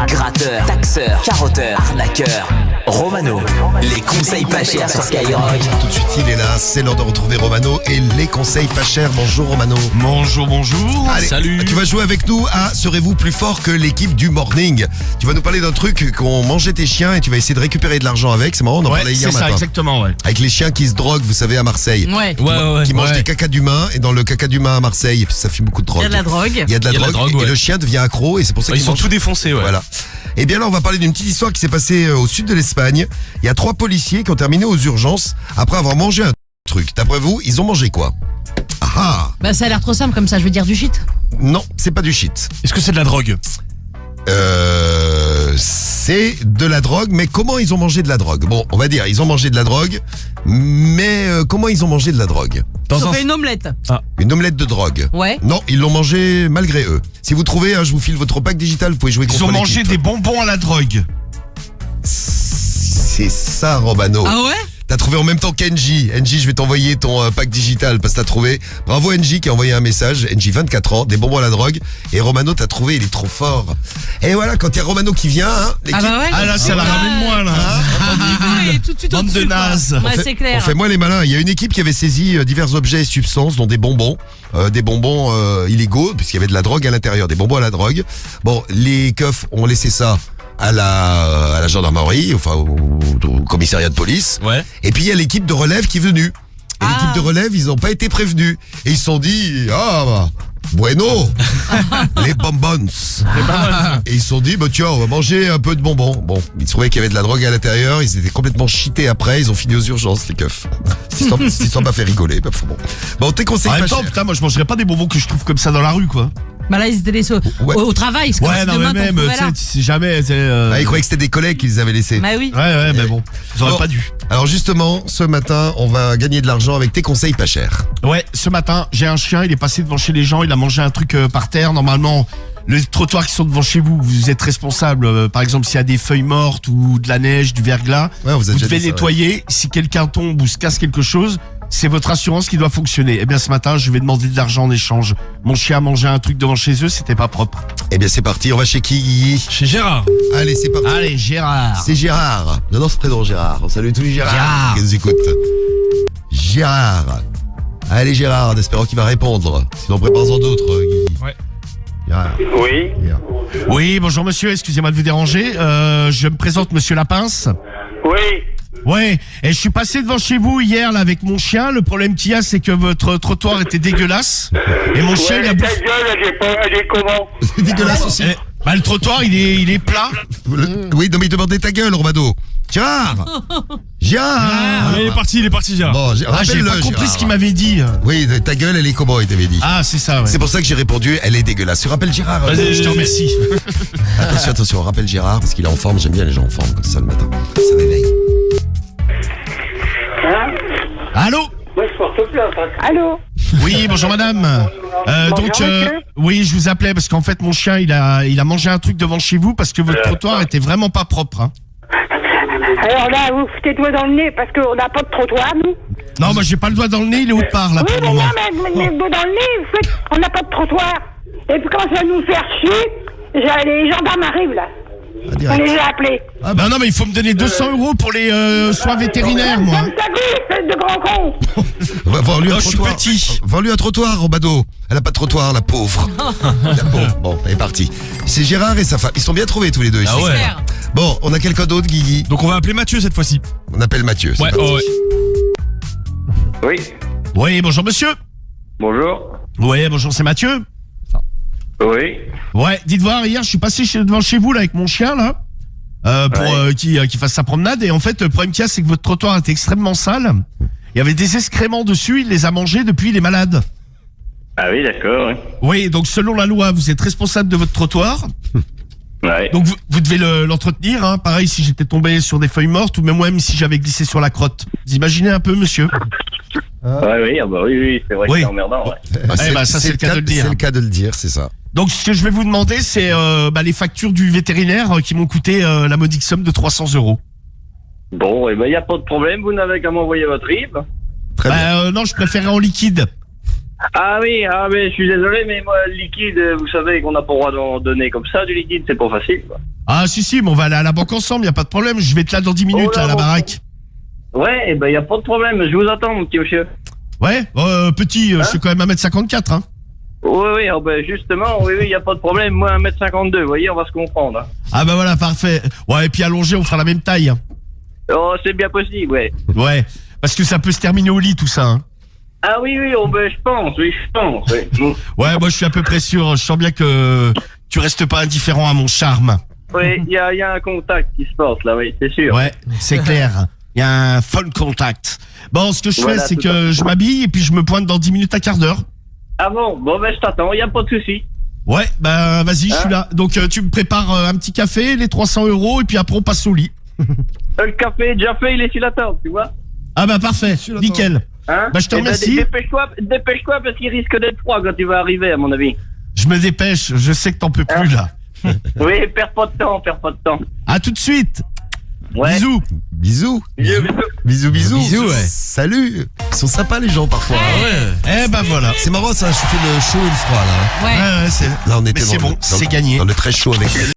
Gratteur, taxeur, carotteur, arnaqueur. Romano, les conseils pas chers sur Skyrock. Tout de suite, il est là. C'est l'heure de retrouver Romano et les conseils pas chers. Bonjour Romano. Bonjour. Allez, Salut. Tu vas jouer avec nous à Serez-vous plus fort que l'équipe du Morning? Tu vas nous parler d'un truc qu'ont mangé tes chiens et tu vas essayer de récupérer de l'argent avec. C'est marrant, on en parlait hier c'est ça, matin. exactement, ouais. Avec les chiens qui se droguent, vous savez, à Marseille. Ouais. Qui mangent des cacas d'humains. Et dans le caca d'humain à Marseille, ça fait beaucoup de drogue. Il y a de la drogue. Il y a de la drogue, ouais. et le chien devient accro et c'est pour ça Ils qu'ils sont mangent. tout défoncés, ouais. Voilà. Et bien là, on va parler d'une petite histoire qui s'est passée au sud de l'Espagne. Il y a 3 policiers qui ont terminé aux urgences après avoir mangé un truc. D'après vous, ils ont mangé quoi? Ah Bah ça a l'air trop simple comme ça, je veux dire du shit. non, c'est pas du shit. Est-ce que c'est de la drogue? C'est de la drogue, mais comment ils ont mangé de la drogue? Bon, on va dire, ils ont mangé de la drogue, mais comment ils ont mangé de la drogue? Ils ont fait une omelette. Une omelette de drogue. Ouais. Non, ils l'ont mangé malgré eux. Si vous trouvez, je vous file votre pack digital, vous pouvez jouer contre Ils ont mangé l'équipe. des bonbons à la drogue. C'est ça, Romano. Ah ouais? T'as trouvé en même temps qu'Engie. Engie, je vais t'envoyer ton pack digital parce que t'as trouvé. Bravo Engie qui a envoyé un message. Engie, 24 ans, des bonbons à la drogue. Et Romano, t'as trouvé, il est trop fort. Et voilà, quand il y a Romano qui vient, l'équipe, Ah bah ouais. Ah là, ça la ramène moins, là. Ouais, tout de suite Bande de au-dessus, quoi. nazes. Ouais, c'est clair. on fait moins les malins. Il y a une équipe qui avait saisi divers objets et substances, dont des bonbons illégaux, puisqu'il y avait de la drogue à l'intérieur, des bonbons à la drogue. Bon, les keufs ont laissé ça à la gendarmerie, enfin au commissariat de police. Ouais. Et puis il y a l'équipe de relève qui est venue. Et l'équipe Ah. de relève, ils n'ont pas été prévenus. Et ils se sont dit, bueno, les bonbons. Et ils se sont dit, tiens, on va manger un peu de bonbons. Bon, ils trouvaient qu'il y avait de la drogue à l'intérieur, ils étaient complètement cheatés après, ils ont fini aux urgences, les keufs. Cette histoire m'a fait rigoler. Bon, tes conseils En pas même temps, chers. putain, moi je mangerais pas des bonbons que je trouve comme ça dans la rue, quoi. Bah là ils étaient laissés Ouais. au travail. C'est comme Ouais, si non, mais demain, t'en même, trouvais tu sais, là. tu sais jamais. Ah, ils croyaient que c'était des collègues qu'ils avaient laissés. Bah oui. Ouais, mais bon, ils auraient Bon. pas dû. Alors justement, ce matin, on va gagner de l'argent avec tes conseils pas chers. Ouais, ce matin, j'ai un chien, il est passé devant chez les gens, il a mangé un truc par terre. Normalement, les trottoirs qui sont devant chez vous, vous êtes responsable. Par exemple, s'il y a des feuilles mortes ou de la neige, du verglas, Ouais, vous avez vous déjà devez dit ça, nettoyer. Si quelqu'un tombe ou se casse quelque chose, c'est votre assurance qui doit fonctionner. Eh bien, ce matin, je vais demander de l'argent en échange. Mon chien a mangé un truc devant chez eux, c'était pas propre. Eh bien, c'est parti, on va chez qui, Guigui? Chez Gérard. Allez, c'est parti. Allez, Gérard. C'est Gérard. J'adore ce prénom, Gérard. On salue tous les Gérard. Gérard. Qui nous écoutent. Gérard. Allez, Gérard, en espérant qu'il va répondre. Sinon, prépare-en d'autres, Guigui. Ouais. Gérard. Oui, Gérard. Oui, bonjour monsieur, excusez-moi de vous déranger. Je me présente monsieur Lapince. oui. Ouais, et je suis passé devant chez vous hier là avec mon chien. Le problème qu'il y a, c'est que votre trottoir était dégueulasse. Et mon chien, il a Ta bouffé. gueule, elle est comment? C'est dégueulasse aussi. Le trottoir, il est plat. Oui, non, mais demandez ta gueule, Romano. Gérard. Gérard. il est parti Gérard. Bon, J'ai rappelle-le, pas compris Gérard. ce qu'il m'avait dit. Oui, ta gueule, elle est comment, il t'avait dit. Ah, c'est ça, ouais. C'est pour ça que j'ai répondu, elle est dégueulasse. Tu rappelles Gérard? Vas-y, je te remercie. Attention, rappelle Gérard, parce qu'il est en forme. J'aime bien les gens en forme, comme ça, le matin. Ça réveille. Hein? Allô? Moi, je porte plainte. Allô? Oui, bonjour madame. Bonjour, monsieur. Oui, je vous appelais parce qu'en fait mon chien il a mangé un truc devant chez vous parce que votre trottoir était vraiment pas propre. Hein. Alors là, vous foutez le doigt dans le nez parce qu'on n'a pas de trottoir, nous. Non, moi j'ai pas le doigt dans le nez, il est autre part là Oui, pour mais le non, moment. mais le doigt dans le nez, vous faites, on n'a pas de trottoir. Et puis quand ça va nous faire chier, les gendarmes arrivent, là. Ah, On direct. les a appelés. Ah bah non mais il faut me donner 200 € pour les soins vétérinaires moi. Comme ta gueule, espèce de grand con. Vends-lui un Oh, je suis trottoir. petit. Vends-lui un trottoir, Romano. Elle a pas de trottoir, la pauvre. La pauvre. Bon, elle est partie. C'est Gérard et sa femme. Ils sont bien trouvés tous les deux. ici. Ah ouais. Clair. Bon, on a quelqu'un d'autre, Guigui. Donc on va appeler Mathieu cette fois-ci. On appelle Mathieu. C'est Ouais, parti. ouais. Oui, Oui, bonjour monsieur. bonjour. Oui, bonjour, c'est Mathieu. Oui. Ouais, dites voir, hier je suis passé devant chez vous là avec mon chien là. Pour qu'il fasse sa promenade et en fait le problème qu'il y a c'est que votre trottoir était extrêmement sale. Il y avait des excréments dessus, il les a mangés depuis il est malade. Ah oui, d'accord, oui. Oui, donc selon la loi, vous êtes responsable de votre trottoir. Ouais. Donc vous devez l'entretenir, hein. Pareil si j'étais tombé sur des feuilles mortes ou même si j'avais glissé sur la crotte. Vous imaginez un peu, monsieur? Oui, c'est vrai Oui. que c'est emmerdant, ouais. Ça, c'est le cas de le dire. C'est le cas de le dire, c'est ça. Donc ce que je vais vous demander, c'est les factures du vétérinaire qui m'ont coûté la modique somme de 300 €. Bon, et ben, y a pas de problème, vous n'avez qu'à m'envoyer votre RIB. Très bien. Non, je préférais en liquide. Ah oui, mais je suis désolé, mais moi, le liquide, vous savez qu'on n'a pas le droit d'en donner comme ça, du liquide, c'est pas facile, quoi. Ah si, mais on va aller à la banque ensemble, y a pas de problème. Je vais être là dans 10 minutes, Oh là, là, à la bon. baraque. Ouais, et ben, y a pas de problème, je vous attends, mon petit monsieur. Ouais, petit, je suis quand même 1m54, hein. Oui, ben, justement, oui, y a pas de problème, moi, 1m52, vous voyez, on va se comprendre, hein. Ah bah voilà, parfait. Ouais, et puis allongé, on fera la même taille. Hein. Oh, c'est bien possible, ouais. Ouais, parce que ça peut se terminer au lit, tout ça, hein. Ah oui, ben, je pense, oui. Ouais, moi je suis à peu près sûr, je sens bien que tu restes pas indifférent à mon charme. Oui, y a un contact qui se passe, là, oui, c'est sûr. Ouais, c'est clair. Il y a un phone contact. Bon, ce que je Voilà, fais, c'est tout à que je m'habille et puis je me pointe dans 10 minutes à quart d'heure. Ah bon, ben, je t'attends, y a pas de souci. Ouais, bah vas-y, je suis là. Donc tu me prépares un petit café, les 300 € et puis après on passe au lit. Le café est déjà fait, il est sur la table, tu vois. Ah bah parfait, nickel. Hein? Bah je te Eh ben, remercie. dépêche-toi parce qu'il risque d'être froid quand tu vas arriver, à mon avis. Je me dépêche, je sais que t'en peux plus là. Oui, perds pas de temps. À tout de suite. Ouais. Bisous. Bisous. Bisous. Bisous. ouais. Salut. Ils sont sympas les gens parfois. Eh bah voilà. C'est marrant ça, je fais le chaud et le froid là. Ouais. Ouais, c'est... Là on était Mais c'est dans bon, le- c'est gagné. Dans le très chaud avec